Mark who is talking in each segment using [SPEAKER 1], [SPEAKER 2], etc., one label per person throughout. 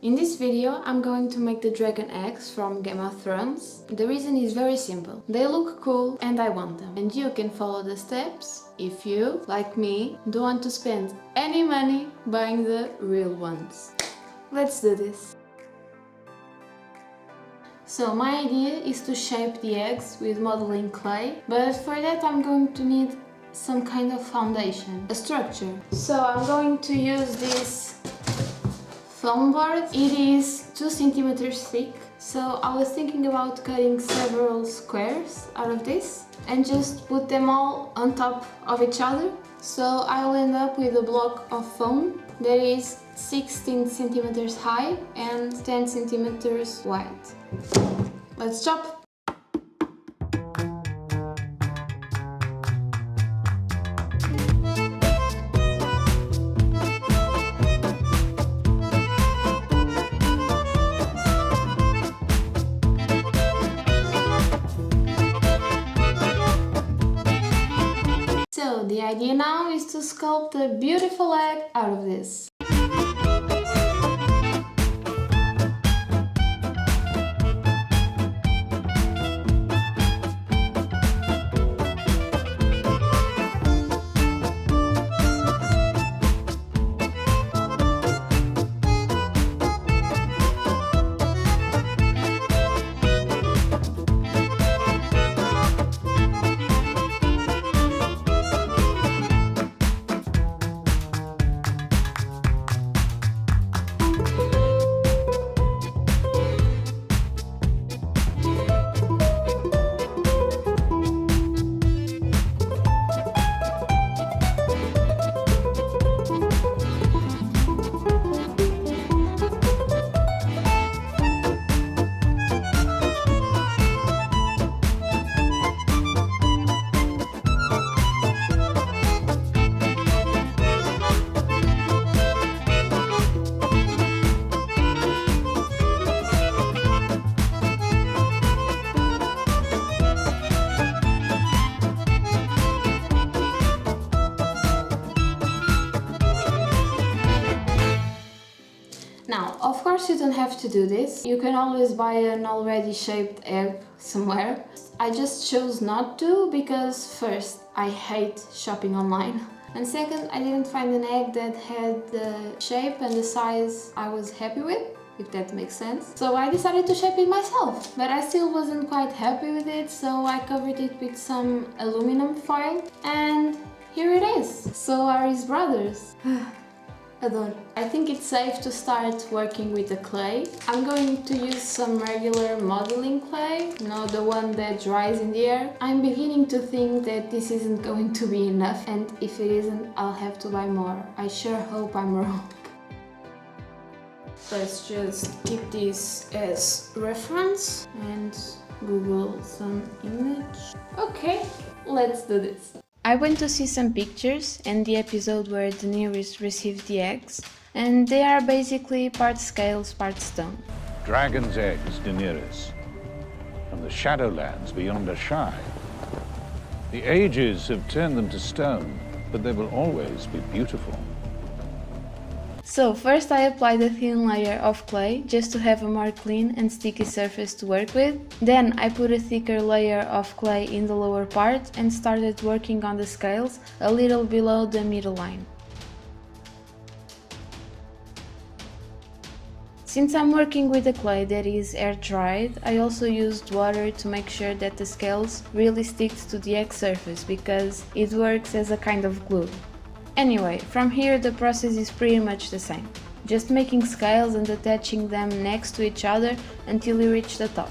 [SPEAKER 1] In this video, I'm going to make the dragon eggs from Game of Thrones. The reason is very simple. They look cool and I want them. And you can follow the steps if you, like me, don't want to spend any money buying the real ones. Let's do this. So my idea is to shape the eggs with modeling clay, but for that I'm going to need some kind of foundation, a structure. So I'm going to use this foam board. It is 2 centimeters thick, so I was thinking about cutting several squares out of this and just put them all on top of each other. So I'll end up with a block of foam that is 16 centimeters high and 10 centimeters wide. Let's chop! So the idea now is to sculpt a beautiful egg out of this. Now, of course you don't have to do this. You can always buy an already shaped egg somewhere. I just chose not to because first, I hate shopping online. And second, I didn't find an egg that had the shape and the size I was happy with, if that makes sense. So I decided to shape it myself. But I still wasn't quite happy with it, so I covered it with some aluminum foil. And here it is. So are his brothers. Adoro. I think it's safe to start working with the clay. I'm going to use some regular modeling clay, the one that dries in the air. I'm beginning to think that this isn't going to be enough, and if it isn't, I'll have to buy more. I sure hope I'm wrong. Let's just keep this as reference and Google some image. Okay, let's do this. I went to see some pictures and the episode where Daenerys received the eggs, and they are basically part scales, part stone.
[SPEAKER 2] Dragon's eggs, Daenerys, from the Shadowlands beyond Ashai. The ages have turned them to stone, but they will always be beautiful.
[SPEAKER 1] So first I applied a thin layer of clay just to have a more clean and sticky surface to work with. Then I put a thicker layer of clay in the lower part and started working on the scales a little below the middle line. Since I'm working with a clay that is air dried, I also used water to make sure that the scales really stick to the egg surface because it works as a kind of glue. Anyway, from here the process is pretty much the same, just making scales and attaching them next to each other until you reach the top.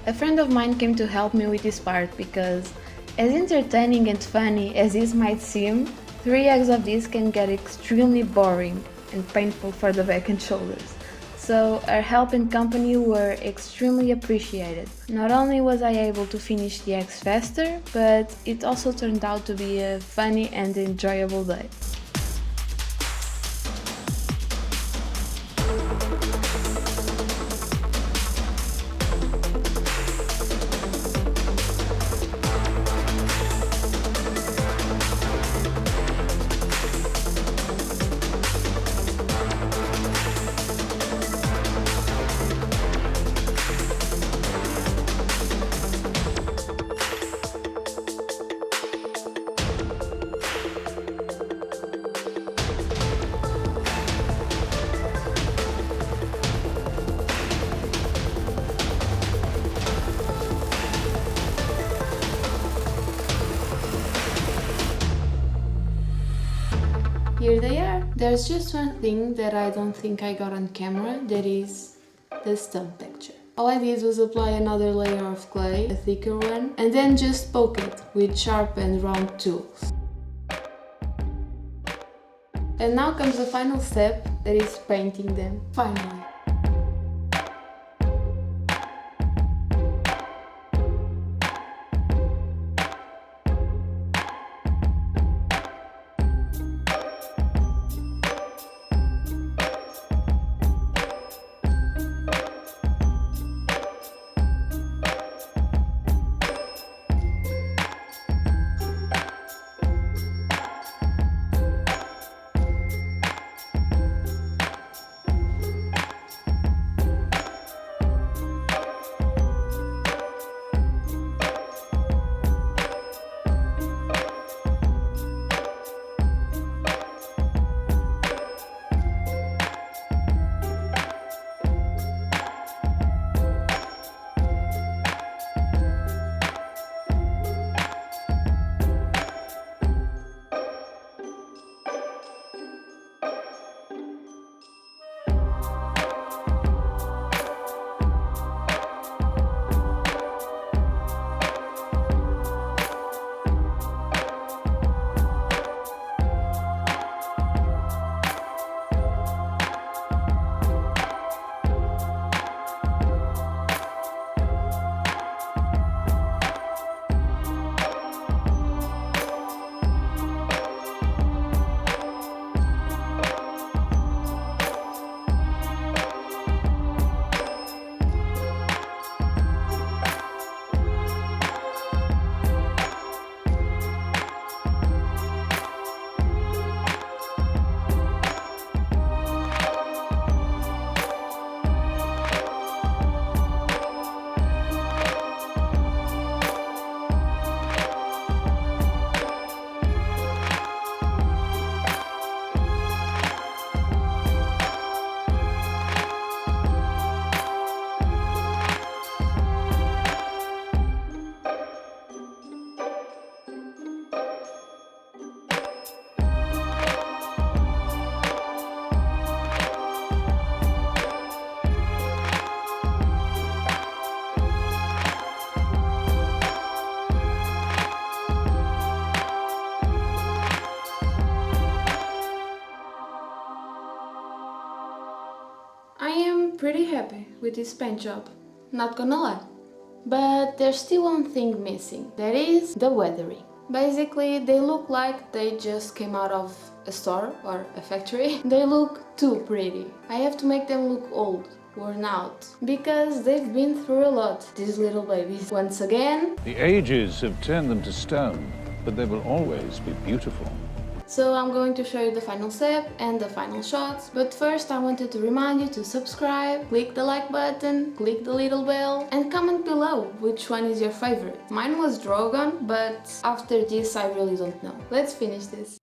[SPEAKER 1] A friend of mine came to help me with this part because, as entertaining and funny as this might seem, 3 eggs of this can get extremely boring and painful for the back and shoulders. So her help and company were extremely appreciated. Not only was I able to finish the eggs faster, but it also turned out to be a funny and enjoyable day. There's just one thing that I don't think I got on camera, that is the stump texture. All I did was apply another layer of clay, a thicker one, and then just poke it with sharp and round tools. And now comes the final step, that is painting them, finally. I am pretty happy with this paint job, not gonna lie. But there's still one thing missing, that is the weathering. Basically, they look like they just came out of a store or a factory. They look too pretty. I have to make them look old, worn out, because they've been through a lot, these little babies. Once again,
[SPEAKER 2] The ages have turned them to stone, but they will always be beautiful.
[SPEAKER 1] so I'm going to show you the final step and the final shots, but first I wanted to remind you to subscribe, click the like button, click the little bell, and comment below which one is your favorite. Mine was Drogon, but after this I really don't know. Let's finish this.